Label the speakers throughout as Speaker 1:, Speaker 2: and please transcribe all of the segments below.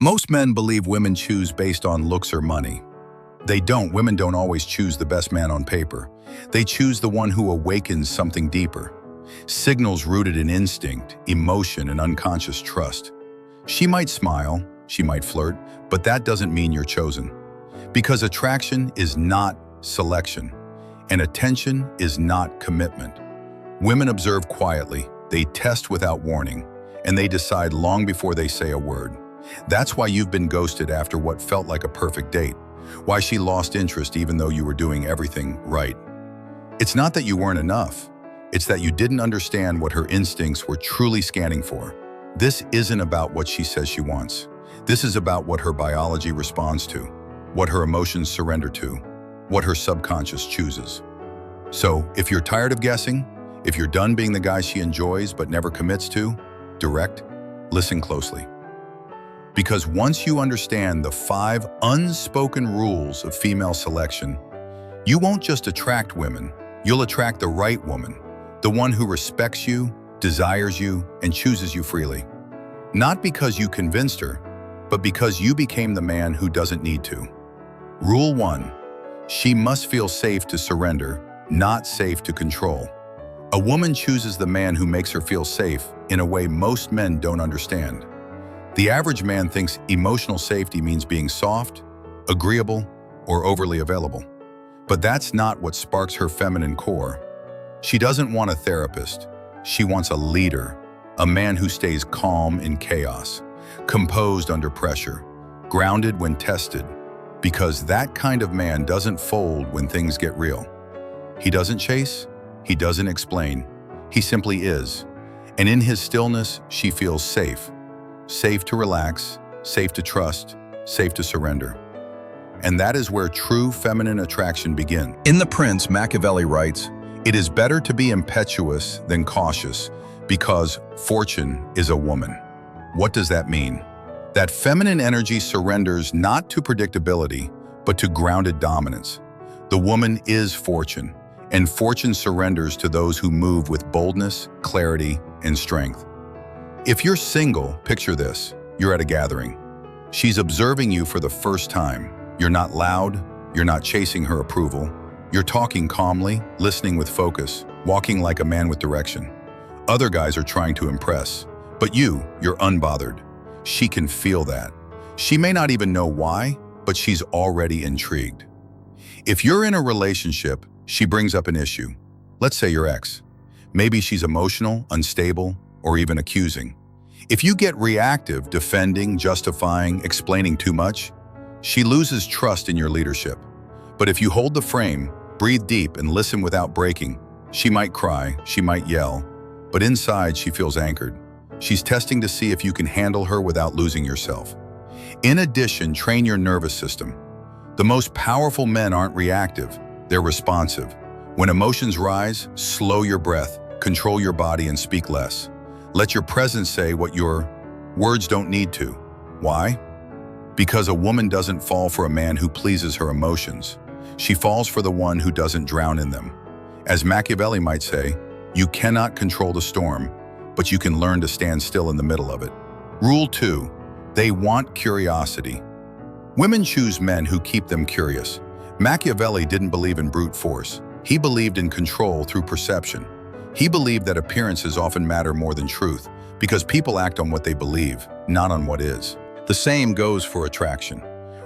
Speaker 1: Most men believe women choose based on looks or money. They don't. Women don't always choose the best man on paper. They choose the one who awakens something deeper. Signals rooted in instinct, emotion, and unconscious trust. She might smile, she might flirt, but that doesn't mean you're chosen. Because attraction is not selection, and attention is not commitment. Women observe quietly, they test without warning, and they decide long before they say a word. That's why you've been ghosted after what felt like a perfect date. Why she lost interest even though you were doing everything right. It's not that you weren't enough. It's that you didn't understand what her instincts were truly scanning for. This isn't about what she says she wants. This is about what her biology responds to, what her emotions surrender to, what her subconscious chooses. So, if you're tired of guessing, if you're done being the guy she enjoys but never commits to, direct, listen closely. Because once you understand the 5 unspoken rules of female selection, you won't just attract women, you'll attract the right woman, the one who respects you, desires you, and chooses you freely. Not because you convinced her, but because you became the man who doesn't need to. Rule 1, she must feel safe to surrender, not safe to control. A woman chooses the man who makes her feel safe in a way most men don't understand. The average man thinks emotional safety means being soft, agreeable, or overly available. But that's not what sparks her feminine core. She doesn't want a therapist. She wants a leader, a man who stays calm in chaos, composed under pressure, grounded when tested, because that kind of man doesn't fold when things get real. He doesn't chase, he doesn't explain, he simply is. And in his stillness, she feels safe. Safe to relax, safe to trust, safe to surrender. And that is where true feminine attraction begins. In The Prince, Machiavelli writes, "It is better to be impetuous than cautious, because fortune is a woman." What does that mean? That feminine energy surrenders not to predictability, but to grounded dominance. The woman is fortune, and fortune surrenders to those who move with boldness, clarity, and strength. If you're single, picture this. You're at a gathering. She's observing you for the first time. You're not loud. You're not chasing her approval. You're talking calmly, listening with focus, walking like a man with direction. Other guys are trying to impress, but you're unbothered. She can feel that. She may not even know why, but she's already intrigued. If you're in a relationship, she brings up an issue. Let's say your ex. Maybe she's emotional, unstable, or even accusing. If you get reactive, defending, justifying, explaining too much, she loses trust in your leadership. But if you hold the frame, breathe deep, and listen without breaking, she might cry, she might yell, but inside she feels anchored. She's testing to see if you can handle her without losing yourself. In addition, train your nervous system. The most powerful men aren't reactive, they're responsive. When emotions rise, slow your breath, control your body, and speak less. Let your presence say what your words don't need to. Why? Because a woman doesn't fall for a man who pleases her emotions. She falls for the one who doesn't drown in them. As Machiavelli might say, you cannot control the storm, but you can learn to stand still in the middle of it. Rule 2, they want curiosity. Women choose men who keep them curious. Machiavelli didn't believe in brute force. He believed in control through perception. He believed that appearances often matter more than truth, because people act on what they believe, not on what is. The same goes for attraction.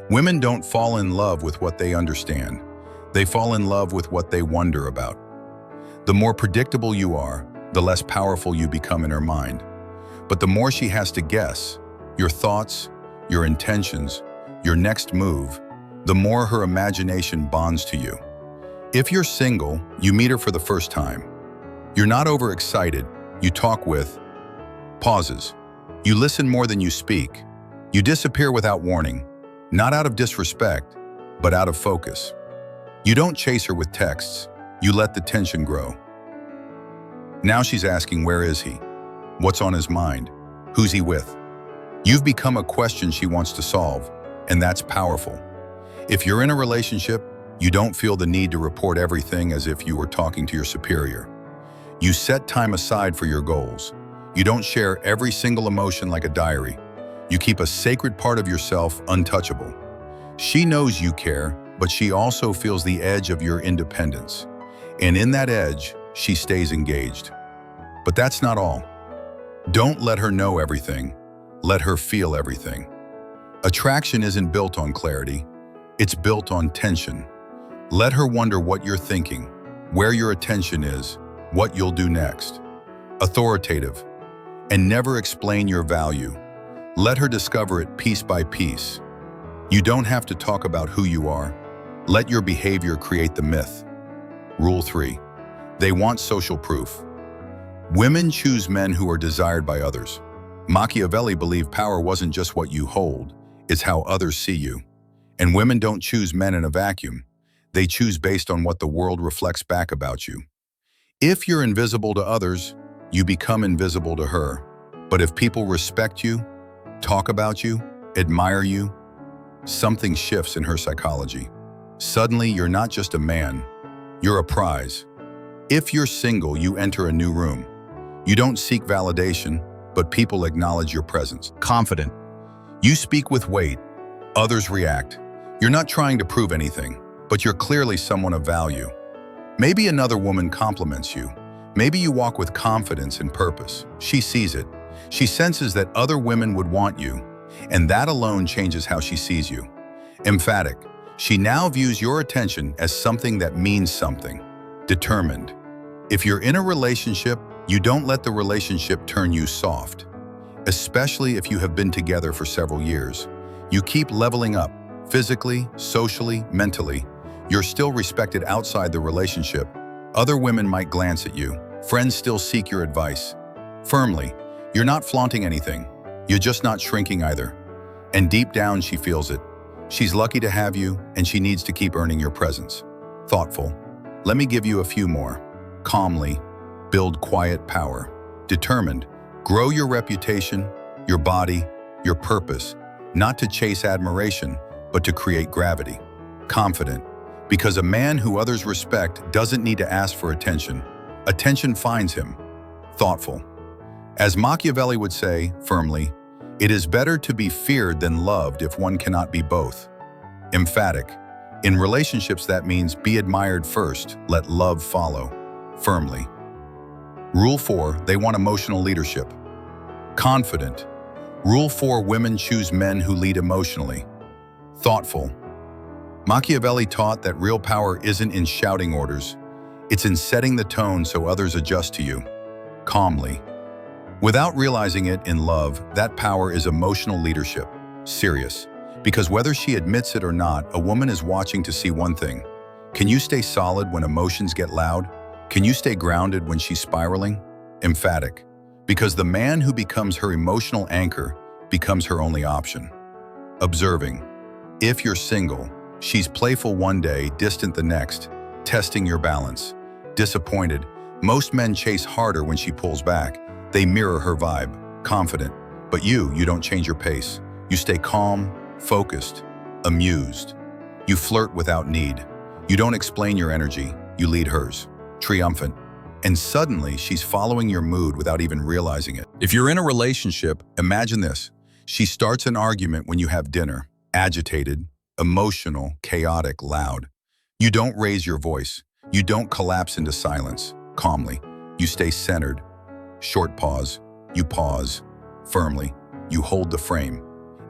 Speaker 1: Women don't fall in love with what they understand. They fall in love with what they wonder about. The more predictable you are, the less powerful you become in her mind. But the more she has to guess, your thoughts, your intentions, your next move, the more her imagination bonds to you. If you're single, you meet her for the first time. You're not overexcited. You talk with pauses. You listen more than you speak. You disappear without warning, not out of disrespect, but out of focus. You don't chase her with texts. You let the tension grow. Now she's asking, where is he? What's on his mind? Who's he with? You've become a question she wants to solve, and that's powerful. If you're in a relationship, you don't feel the need to report everything as if you were talking to your superior. You set time aside for your goals. You don't share every single emotion like a diary. You keep a sacred part of yourself untouchable. She knows you care, but she also feels the edge of your independence. And in that edge, she stays engaged. But that's not all. Don't let her know everything. Let her feel everything. Attraction isn't built on clarity. It's built on tension. Let her wonder what you're thinking, where your attention is, what you'll do next. Authoritative. And never explain your value. Let her discover it piece by piece. You don't have to talk about who you are. Let your behavior create the myth. Rule 3. They want social proof. Women choose men who are desired by others. Machiavelli believed power wasn't just what you hold, it's how others see you. And women don't choose men in a vacuum. They choose based on what the world reflects back about you. If you're invisible to others, you become invisible to her. But if people respect you, talk about you, admire you, something shifts in her psychology. Suddenly, you're not just a man, you're a prize. If you're single, you enter a new room. You don't seek validation, but people acknowledge your presence.
Speaker 2: Confident.
Speaker 1: You speak with weight. Others react. You're not trying to prove anything, but you're clearly someone of value. Maybe another woman compliments you. Maybe you walk with confidence and purpose. She sees it. She senses that other women would want you, and that alone changes how she sees you. Emphatic. She now views your attention as something that means something. Determined. If you're in a relationship, you don't let the relationship turn you soft. Especially if you have been together for several years. You keep leveling up, physically, socially, mentally. You're still respected outside the relationship. Other women might glance at you. Friends still seek your advice. Firmly, you're not flaunting anything. You're just not shrinking either. And deep down, she feels it. She's lucky to have you, and she needs to keep earning your presence. Thoughtful. Let me give you a few more. Calmly. Build quiet power. Determined. Grow your reputation, your body, your purpose, not to chase admiration, but to create gravity. Confident. Because a man who others respect doesn't need to ask for attention. Attention finds him. Thoughtful. As Machiavelli would say, firmly, it is better to be feared than loved if one cannot be both. Emphatic. In relationships, that means be admired first, let love follow. Firmly. Rule 4, they want emotional leadership. Confident. Rule 4, women choose men who lead emotionally. Thoughtful. Machiavelli taught that real power isn't in shouting orders, it's in setting the tone so others adjust to you. Calmly. Without realizing it in love, that power is emotional leadership. Serious. Because whether she admits it or not, a woman is watching to see one thing. Can you stay solid when emotions get loud? Can you stay grounded when she's spiraling? Emphatic. Because the man who becomes her emotional anchor becomes her only option. Observing. If you're single, she's playful one day, distant the next, testing your balance. Disappointed. Most men chase harder when she pulls back. They mirror her vibe. Confident. But you don't change your pace. You stay calm, focused, amused. You flirt without need. You don't explain your energy. You lead hers. Triumphant. And suddenly, she's following your mood without even realizing it. If you're in a relationship, imagine this. She starts an argument when you have dinner. Agitated, emotional, chaotic, loud. You don't raise your voice. You don't collapse into silence. Calmly. You stay centered. Short pause. You pause. Firmly. You hold the frame.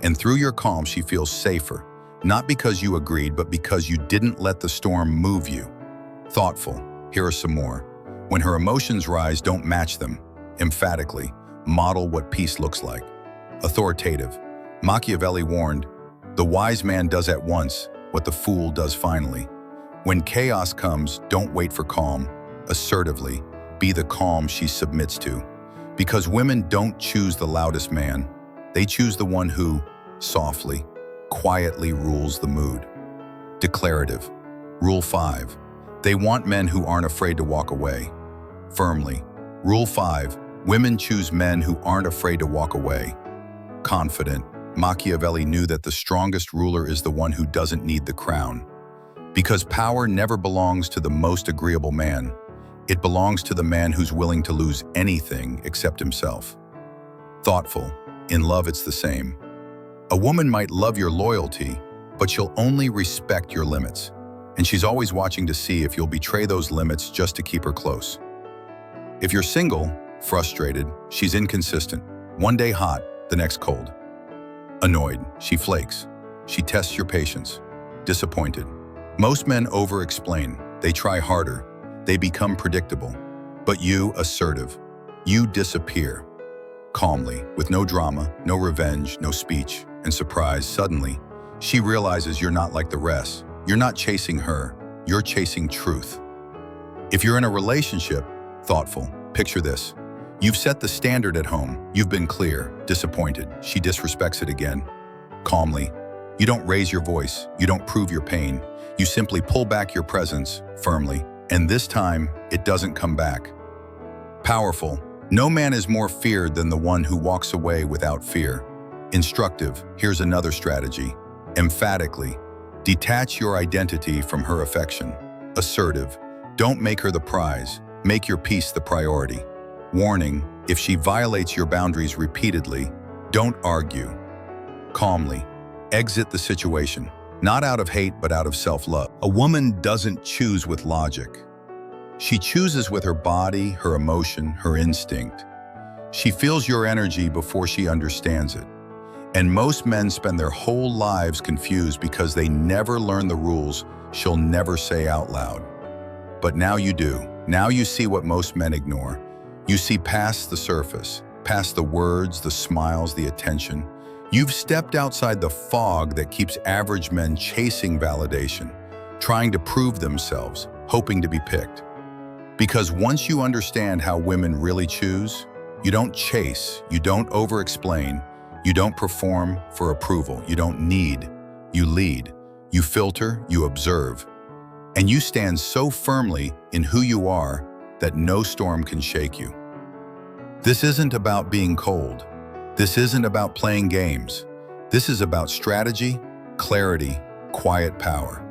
Speaker 1: And through your calm, she feels safer. Not because you agreed, but because you didn't let the storm move you. Thoughtful. Here are some more. When her emotions rise, don't match them. Emphatically, model what peace looks like. Authoritative. Machiavelli warned, the wise man does at once what the fool does finally. When chaos comes, don't wait for calm. Assertively, be the calm she submits to. Because women don't choose the loudest man. They choose the one who, softly, quietly rules the mood. Declarative. Rule 5. They want men who aren't afraid to walk away. Firmly. Rule 5. Women choose men who aren't afraid to walk away. Confident. Machiavelli knew that the strongest ruler is the one who doesn't need the crown. Because power never belongs to the most agreeable man. It belongs to the man who's willing to lose anything except himself. Thoughtful. In love, it's the same. A woman might love your loyalty, but she'll only respect your limits. And she's always watching to see if you'll betray those limits just to keep her close. If you're single, frustrated, she's inconsistent. One day hot, the next cold. Annoyed, she flakes. She tests your patience. Disappointed. Most men over-explain. They try harder. They become predictable. But you, assertive. You disappear. Calmly, with no drama, no revenge, no speech. And surprise, suddenly, she realizes you're not like the rest. You're not chasing her. You're chasing truth. If you're in a relationship, thoughtful, picture this. You've set the standard at home. You've been clear. Disappointed. She disrespects it again. Calmly. You don't raise your voice. You don't prove your pain. You simply pull back your presence, firmly. And this time, it doesn't come back. Powerful. No man is more feared than the one who walks away without fear. Instructive. Here's another strategy. Emphatically. Detach your identity from her affection. Assertive. Don't make her the prize. Make your peace the priority. Warning, if she violates your boundaries repeatedly, don't argue. Calmly, exit the situation, not out of hate but out of self-love. A woman doesn't choose with logic. She chooses with her body, her emotion, her instinct. She feels your energy before she understands it. And most men spend their whole lives confused because they never learn the rules she'll never say out loud. But now you do. Now you see what most men ignore. You see past the surface, past the words, the smiles, the attention. You've stepped outside the fog that keeps average men chasing validation, trying to prove themselves, hoping to be picked. Because once you understand how women really choose, you don't chase, you don't over-explain, you don't perform for approval, you don't need, you lead, you filter, you observe. And you stand so firmly in who you are that no storm can shake you. This isn't about being cold. This isn't about playing games. This is about strategy, clarity, quiet power.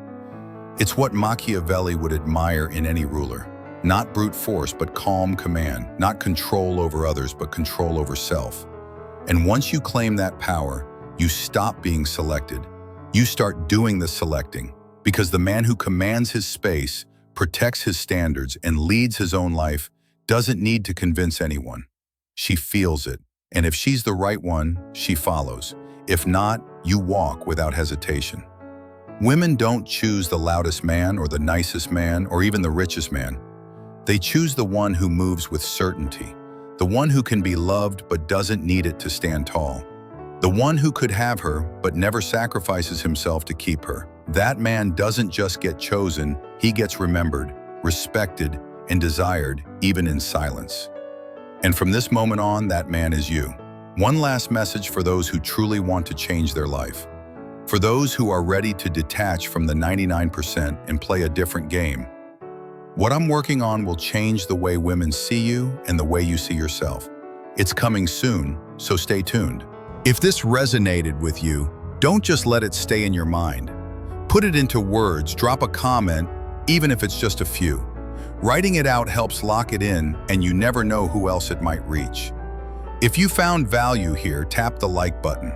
Speaker 1: It's what Machiavelli would admire in any ruler. Not brute force, but calm command. Not control over others, but control over self. And once you claim that power, you stop being selected. You start doing the selecting. Because the man who commands his space, protects his standards, and leads his own life doesn't need to convince anyone. She feels it. And if she's the right one, she follows. If not, you walk without hesitation. Women don't choose the loudest man or the nicest man or even the richest man. They choose the one who moves with certainty, the one who can be loved but doesn't need it to stand tall, the one who could have her but never sacrifices himself to keep her. That man doesn't just get chosen, he gets remembered, respected, and desired, even in silence. And from this moment on, that man is you. One last message for those who truly want to change their life. For those who are ready to detach from the 99% and play a different game. What I'm working on will change the way women see you and the way you see yourself. It's coming soon, so stay tuned. If this resonated with you, don't just let it stay in your mind. Put it into words, drop a comment, even if it's just a few. Writing it out helps lock it in, and you never know who else it might reach. If you found value here, tap the like button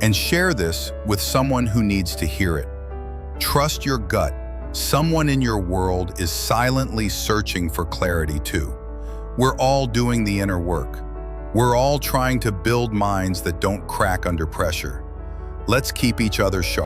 Speaker 1: and share this with someone who needs to hear it. Trust your gut. Someone in your world is silently searching for clarity too. We're all doing the inner work. We're all trying to build minds that don't crack under pressure. Let's keep each other sharp.